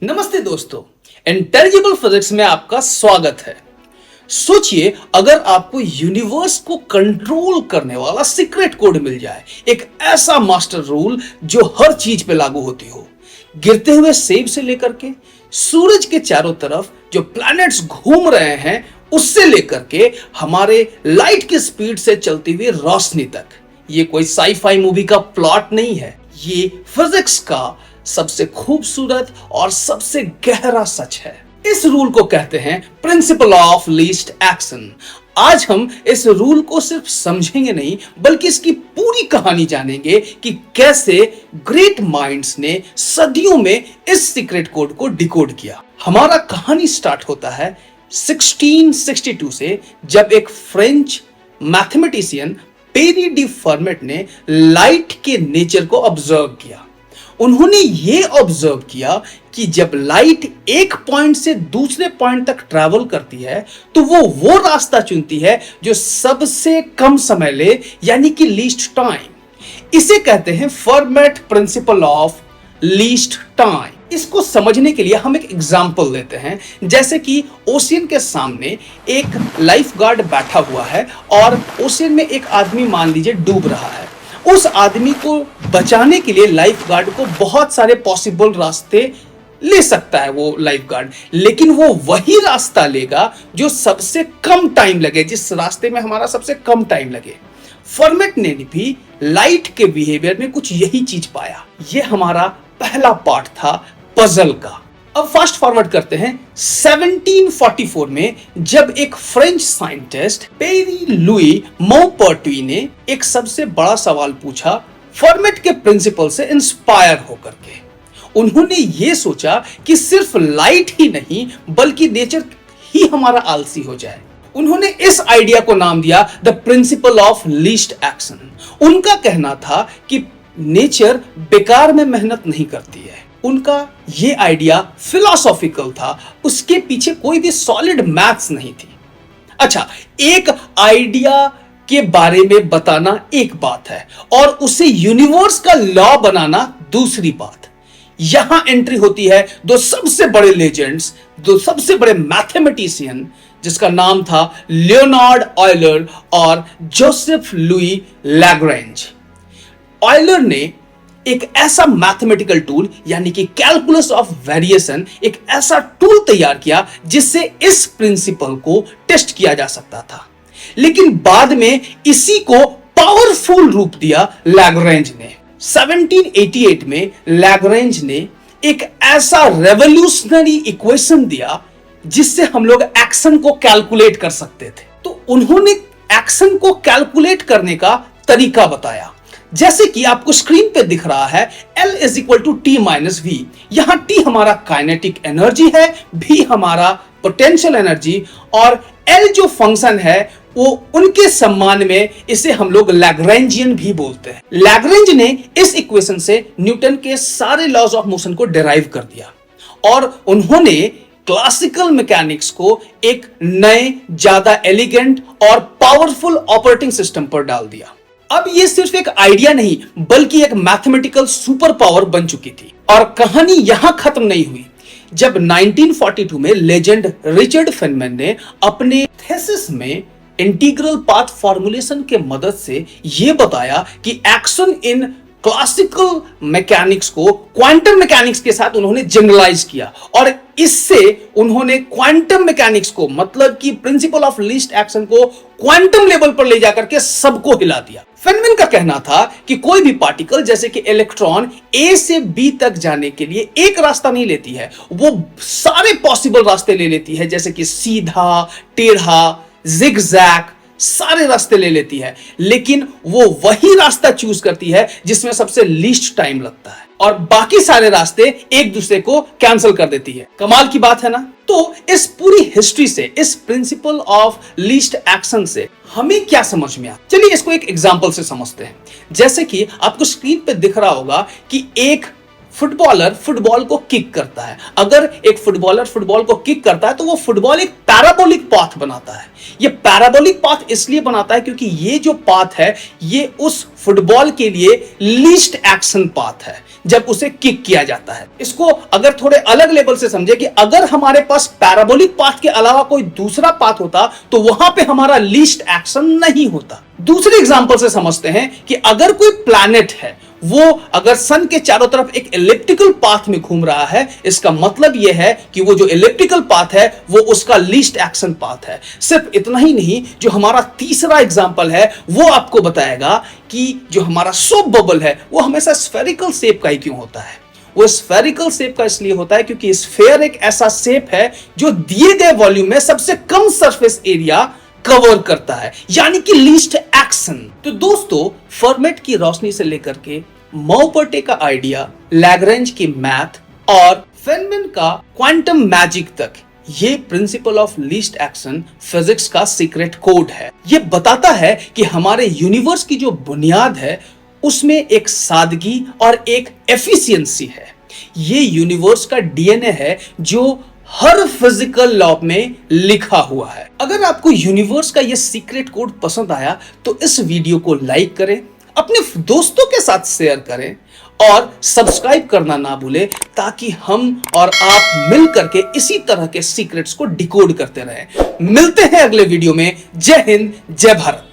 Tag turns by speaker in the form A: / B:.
A: नमस्ते दोस्तों, intelligible physics में आपका स्वागत है। सोचिए अगर आपको यूनिवर्स को कंट्रोल करने वाला सीक्रेट कोड मिल जाए, एक ऐसा मास्टर रूल जो हर चीज पे लागू होती हो, गिरते हुए सेब से लेकर के सूरज के चारों तरफ जो प्लैनेट्स घूम रहे हैं उससे लेकर के हमारे लाइट की स्पीड से चलती हुई रोशनी तक। ये कोई साई-फाई मूवी का प्लॉट नहीं है, ये फिजिक्स का सबसे खूबसूरत और सबसे गहरा सच है। इस रूल को कहते हैं प्रिंसिपल ऑफ लीस्ट एक्शन। आज हम इस रूल को सिर्फ समझेंगे नहीं बल्कि इसकी पूरी कहानी जानेंगे कि कैसे ग्रेट माइंड्स ने सदियों में इस सीक्रेट कोड को डिकोड किया। हमारा कहानी स्टार्ट होता है 1662 से, जब एक French mathematician Pierre de Fermat ने लाइट के नेचर को ऑब्जर्व किया। उन्होंने ये ऑब्जर्व किया कि जब लाइट एक पॉइंट से दूसरे पॉइंट तक ट्रैवल करती है तो वो रास्ता चुनती है जो सबसे कम समय ले, यानी कि लीस्ट टाइम। इसे कहते हैं format principle of least time. इसको समझने के लिए हम एक एग्जांपल लेते हैं, जैसे कि ओशियन के सामने एक लाइफ गार्ड बैठा हुआ है और ओशियन में एक आदमी मान लीजिए डूब रहा है। उस आदमी को बचाने के लिए लाइफ गार्ड को बहुत सारे पॉसिबल रास्ते ले सकता है वो लाइफ गार्ड, लेकिन वो वही रास्ता लेगा जो सबसे कम टाइम लगे, जिस रास्ते में हमारा सबसे कम टाइम लगे। फर्मेट ने भी लाइट के बिहेवियर में कुछ यही चीज पाया। ये हमारा पहला पार्ट था पजल का। अब फास्ट फॉरवर्ड करते हैं 1744 में, जब एक फ्रेंच साइंटिस्ट पेरी लुई मॉपर्ट्यूई ने एक सबसे बड़ा सवाल पूछा फर्मेट के प्रिंसिपल से इंस्पायर होकर के। उन्होंने ये सोचा कि सिर्फ लाइट ही नहीं बल्कि नेचर ही हमारा आलसी हो जाए। उन्होंने इस आइडिया को नाम दिया the principle of least action. उनका कहना था कि नेचर बेकार में मेहनत नहीं करती है। उनका ये आइडिया फिलॉसॉफिकल था, उसके पीछे कोई भी सॉलिड मैथ्स नहीं थी। अच्छा, एक आइडिया के बारे में बताना एक बात है और उसे यूनिवर्स का लॉ बनाना दूसरी बात। यहां एंट्री होती है दो सबसे बड़े लेजेंड्स, दो सबसे बड़े मैथमेटिशियन, जिसका नाम था लियोनार्ड ऑयलर और जोसेफ लुई लैग्रेंज। ऑयलर ने एक ऐसा मैथमेटिकल टूल यानी कि कैलकुलस ऑफ वेरिएशन, एक ऐसा टूल तैयार किया जिससे इस प्रिंसिपल को टेस्ट किया जा सकता था, लेकिन बाद में इसी को पावरफुल रूप दिया लैग्रेंज ने। 1788 में लैग्रेंज ने एक ऐसा रेवोल्यूशनरी इक्वेशन दिया जिससे हम लोग एक्शन को कैलकुलेट कर सकते थे। तो उन्होंने एक्शन को कैलकुलेट करने का तरीका बताया, जैसे कि आपको स्क्रीन पे दिख रहा है L is equal to T minus V. यहां T हमारा काइनेटिक एनर्जी है, V हमारा पोटेंशियल एनर्जी और L जो फंक्शन है वो उनके सम्मान में इसे हम लोग लैग्रेंजियन भी बोलते हैं। लैग्रेंज ने इस इक्वेशन से न्यूटन के सारे लॉज ऑफ मोशन को डिराइव कर दिया और उन्होंने क्लासिकल मैकेनिक्स को एक नए, ज्यादा एलिगेंट और पावरफुल ऑपरेटिंग सिस्टम पर डाल दिया। अब ये सिर्फ एक आइडिया नहीं बल्कि एक मैथमेटिकल सुपर पावर बन चुकी थी। और कहानी यहां खत्म नहीं हुई। जब 1942 में लेजेंड रिचर्ड फेनमैन ने अपने थीसिस में इंटीग्रल पाथ फॉर्मुलेशन के मदद से यह बताया कि एक्शन इन क्लासिकल मैकेनिक्स को क्वांटम मैकेनिक्स के साथ उन्होंने जनरलाइज किया और इससे उन्होंने क्वांटम मैकेनिक्स को, मतलब कि प्रिंसिपल ऑफ लीस्ट एक्शन को क्वांटम लेवल पर ले जाकर के सबको हिला दिया। फेनमैन का कहना था कि कोई भी पार्टिकल जैसे कि इलेक्ट्रॉन ए से बी तक जाने के लिए एक रास्ता नहीं लेती है, वो सारे पॉसिबल रास्ते ले लेती है, जैसे कि सीधा, टेढ़ा, जिगजैग, सारे रास्ते ले लेती है, लेकिन वो वही रास्ता चूज करती है जिसमें सबसे लीस्ट टाइम लगता है और बाकी सारे रास्ते एक दूसरे को कैंसिल कर देती है। कमाल की बात है ना। तो इस पूरी हिस्ट्री से, इस प्रिंसिपल ऑफ लीस्ट एक्शन से हमें क्या समझ में आया, चलिए इसको एक एग्जांपल से समझते हैं। जैसे कि आपको स्क्रीन पे दिख रहा होगा कि एक फुटबॉलर फुटबॉल को किक करता है। अगर एक फुटबॉलर फुटबॉल को किक करता है तो वो फुटबॉल एक पैराबोलिक पाथ बनाता है। ये पैराबोलिक पाथ इसलिए बनाता है क्योंकि ये जो पाथ है ये उस फुटबॉल के लिए लीस्ट एक्शन पाथ है जब उसे किक किया जाता है। इसको अगर थोड़े अलग लेवल से समझे कि अगर हमारे पास पैराबोलिक पाथ के अलावा कोई दूसरा पाथ होता तो वहां पे हमारा लीस्ट एक्शन नहीं होता। दूसरे एग्जांपल से समझते हैं कि अगर कोई प्लैनेट है वो अगर सन के चारों तरफ एक एलिप्टिकल पाथ में घूम रहा है, इसका मतलब यह है कि वो जो एलिप्टिकल पाथ है वो उसका लीस्ट एक्शन पाथ है। सिर्फ इतना ही नहीं, जो हमारा तीसरा एग्जांपल है वो आपको बताएगा कि जो हमारा सोप बबल है वो हमेशा स्फेरिकल शेप का ही क्यों होता है। वो स्फेरिकल शेप का इसलिए होता है क्योंकि स्फेयर एक ऐसा शेप है जो दिए गए वॉल्यूम में सबसे कम सरफेस एरिया कवर करता है, यानी कि लीस्ट एक्शन। तो दोस्तों, फर्मेट की रोशनी से लेकर के मौपर्टे का आइडिया, लैग्रेंज की मैथ और फेनमैन का क्वांटम मैजिक तक, ये principle of least action physics का सीक्रेट कोड है। ये बताता है कि हमारे यूनिवर्स की जो बुनियाद है उसमें एक सादगी और एक एफिशिएंसी है। ये यूनिवर्स का डीएनए है जो हर फिजिकल लॉ में लिखा हुआ है। अगर आपको यूनिवर्स का ये सीक्रेट कोड पसंद आया तो इस वीडियो को लाइक करें, अपने दोस्तों के साथ शेयर करें और सब्सक्राइब करना ना भूलें ताकि हम और आप मिल करके इसी तरह के सीक्रेट्स को डिकोड करते रहें। मिलते हैं अगले वीडियो में। जय हिंद, जय भारत।